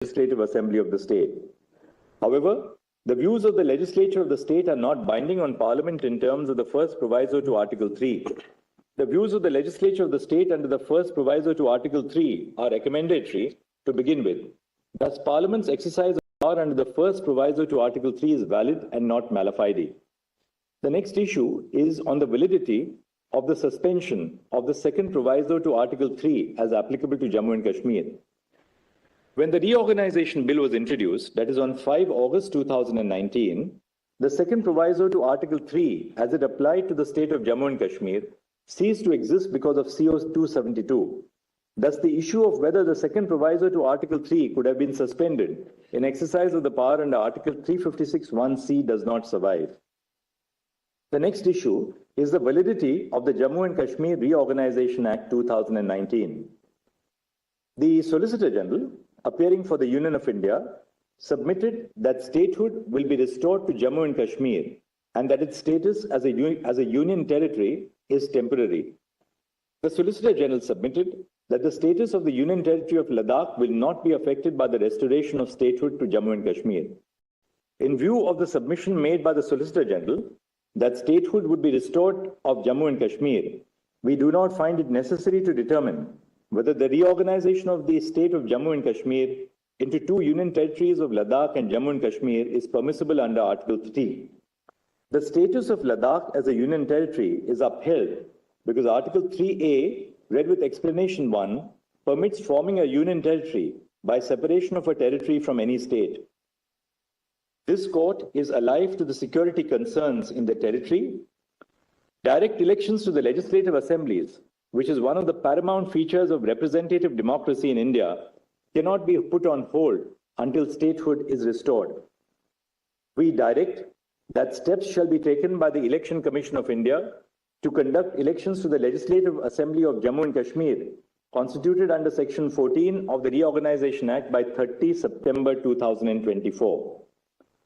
Legislative Assembly of the state. However, the views of the legislature of the state are not binding on Parliament in terms of the first proviso to Article 3. The views of the legislature of the state under the first proviso to Article 3 are recommendatory to begin with. Thus, Parliament's exercise of power under the first proviso to Article 3 is valid and not mala fide. The next issue is on the validity of the suspension of the second proviso to Article 3 as applicable to Jammu and Kashmir. When the reorganization bill was introduced, that is on 5 August 2019, the second proviso to Article 3 as it applied to the state of Jammu and Kashmir ceased to exist because of CO 272. Thus, the issue of whether the second proviso to Article 3 could have been suspended in exercise of the power under Article 356(1)(c) does not survive. The next issue is the validity of the Jammu and Kashmir Reorganization Act 2019. The Solicitor General, appearing for the Union of India, submitted that statehood will be restored to Jammu and Kashmir and that its status as a union territory is temporary. The Solicitor General submitted that the status of the Union Territory of Ladakh will not be affected by the restoration of statehood to Jammu and Kashmir. In view of the submission made by the Solicitor General that statehood would be restored of Jammu and Kashmir, we do not find it necessary to determine whether the reorganization of the state of Jammu and Kashmir into two union territories of Ladakh and Jammu and Kashmir is permissible under Article 3. The status of Ladakh as a union territory is upheld because Article 3A, read with explanation 1, permits forming a union territory by separation of a territory from any state. This court is alive to the security concerns in the territory. Direct elections to the legislative assemblies, which is one of the paramount features of representative democracy in India, cannot be put on hold until statehood is restored. We direct that steps shall be taken by the Election Commission of India to conduct elections to the Legislative Assembly of Jammu and Kashmir, constituted under Section 14 of the Reorganization Act by 30 September 2024.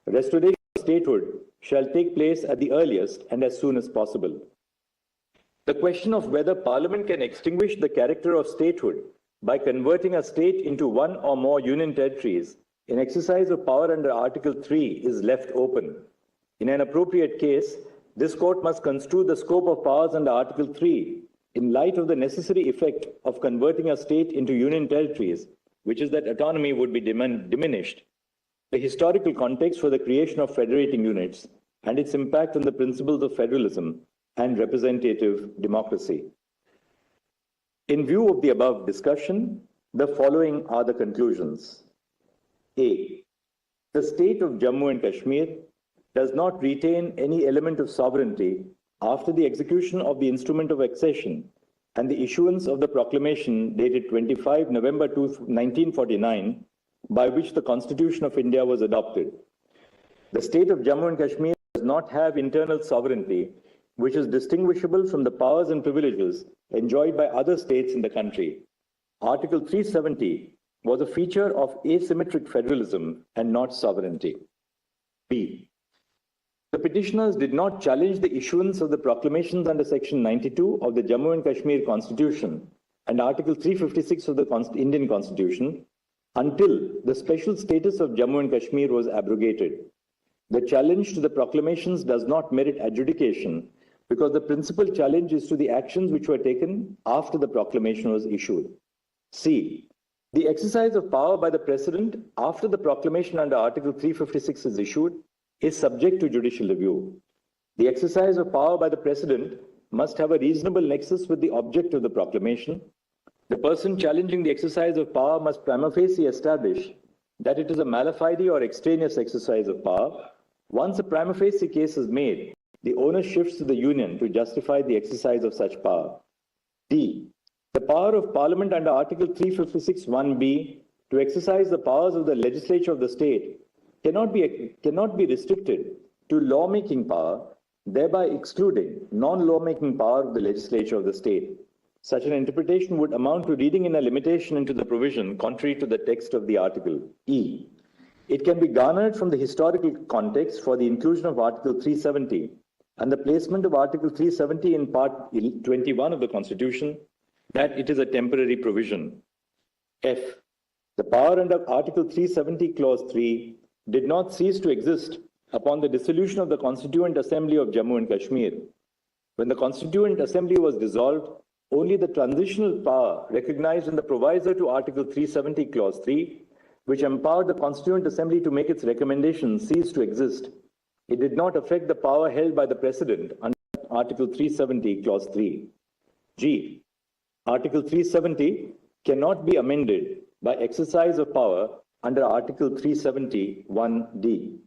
Restoration of statehood shall take place at the earliest and as soon as possible. The question of whether Parliament can extinguish the character of statehood by converting a state into one or more union territories in exercise of power under Article 3 is left open. In an appropriate case, this court must construe the scope of powers under Article 3 in light of the necessary effect of converting a state into union territories, which is that autonomy would be diminished, the historical context for the creation of federating units, and its impact on the principles of federalism and representative democracy. In view of the above discussion, the following are the conclusions. A. The state of Jammu and Kashmir does not retain any element of sovereignty after the execution of the instrument of accession and the issuance of the proclamation dated 25 November 1949, by which the Constitution of India was adopted. The state of Jammu and Kashmir does not have internal sovereignty, which is distinguishable from the powers and privileges enjoyed by other states in the country. Article 370 was a feature of asymmetric federalism and not sovereignty. B. The petitioners did not challenge the issuance of the proclamations under Section 92 of the Jammu and Kashmir Constitution and Article 356 of the Indian Constitution until the special status of Jammu and Kashmir was abrogated. The challenge to the proclamations does not merit adjudication because the principal challenge is to the actions which were taken after the proclamation was issued. C. The exercise of power by the President after the proclamation under Article 356 is issued is subject to judicial review. The exercise of power by the President must have a reasonable nexus with the object of the proclamation. The person challenging the exercise of power must prima facie establish that it is a mala fide or extraneous exercise of power. Once a prima facie case is made, the onus shifts to the Union to justify the exercise of such power. D. The power of Parliament under Article 356(1)(b) to exercise the powers of the legislature of the state cannot be restricted to lawmaking power, thereby excluding non-lawmaking power of the legislature of the state. Such an interpretation would amount to reading in a limitation into the provision contrary to the text of the article. E. It can be garnered from the historical context for the inclusion of Article 370 and the placement of Article 370 in Part 21 of the Constitution that it is a temporary provision. F. The power under Article 370, Clause 3 did not cease to exist upon the dissolution of the Constituent Assembly of Jammu and Kashmir. When the Constituent Assembly was dissolved, only the transitional power recognized in the proviso to Article 370, Clause 3, which empowered the Constituent Assembly to make its recommendations, ceased to exist. It did not affect the power held by the President under Article 370, Clause 3. G. Article 370 cannot be amended by exercise of power under Article 370(1)(d).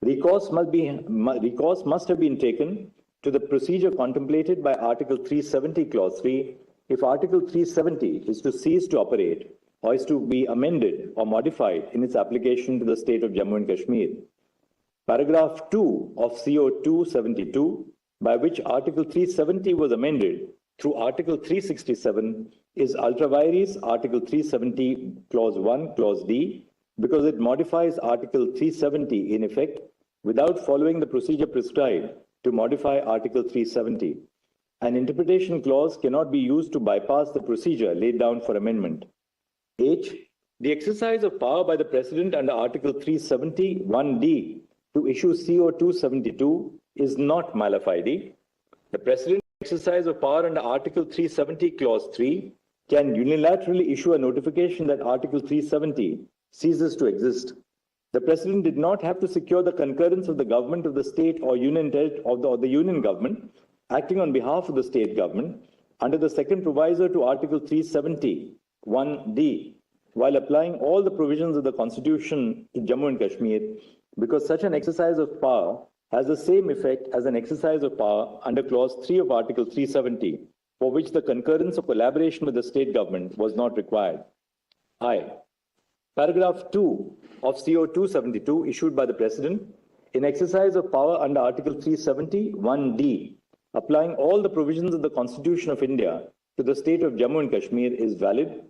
Recourse must have been taken to the procedure contemplated by Article 370, Clause 3, if Article 370 is to cease to operate or is to be amended or modified in its application to the state of Jammu and Kashmir. Paragraph 2 of CO 272, by which Article 370 was amended through Article 367, is ultra vires Article 370, Clause 1, Clause D, because it modifies Article 370 in effect without following the procedure prescribed to modify Article 370. An interpretation clause cannot be used to bypass the procedure laid down for amendment. H. The exercise of power by the President under Article 370(1)(d) to issue CO 272 is not mala fide. The President's exercise of power under Article 370, Clause 3 can unilaterally issue a notification that Article 370 ceases to exist. The President did not have to secure the concurrence of the government of the state or union government acting on behalf of the state government under the second proviso to Article 370(1)(d) while applying all the provisions of the Constitution to Jammu and Kashmir, because such an exercise of power has the same effect as an exercise of power under Clause 3 of Article 370, for which the concurrence or collaboration with the state government was not required. I. Paragraph 2 of CO 272 issued by the President in exercise of power under Article 370(1)(d), applying all the provisions of the Constitution of India to the state of Jammu and Kashmir is valid.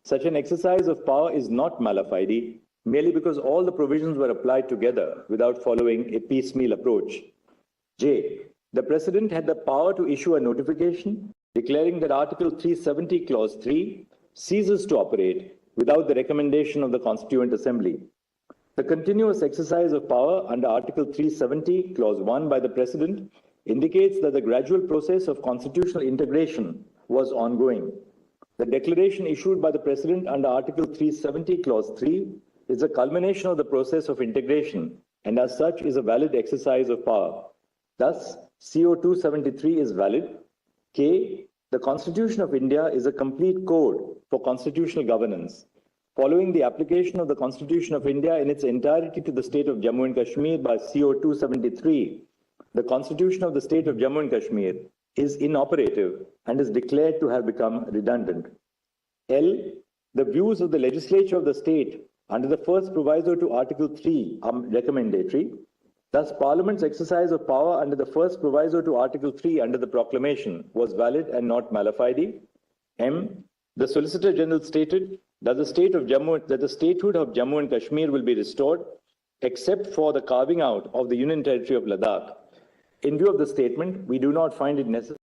Such an exercise of power is not mala fide, merely because all the provisions were applied together without following a piecemeal approach. J. The President had the power to issue a notification declaring that Article 370, Clause 3 ceases to operate without the recommendation of the Constituent Assembly. The continuous exercise of power under Article 370, Clause 1 by the President indicates that the gradual process of constitutional integration was ongoing. The declaration issued by the President under Article 370, Clause 3 is a culmination of the process of integration and as such is a valid exercise of power. Thus, CO 273 is valid. K. The Constitution of India is a complete code for constitutional governance. Following the application of the Constitution of India in its entirety to the state of Jammu and Kashmir by CO 273, the Constitution of the state of Jammu and Kashmir is inoperative and is declared to have become redundant. L. The views of the legislature of the state under the first proviso to Article 3 are recommendatory. Thus, Parliament's exercise of power under the first proviso to Article 3 under the proclamation was valid and not mala fide. M. The Solicitor General stated that the statehood of Jammu and Kashmir will be restored, except for the carving out of the Union Territory of Ladakh. In view of the statement, we do not find it necessary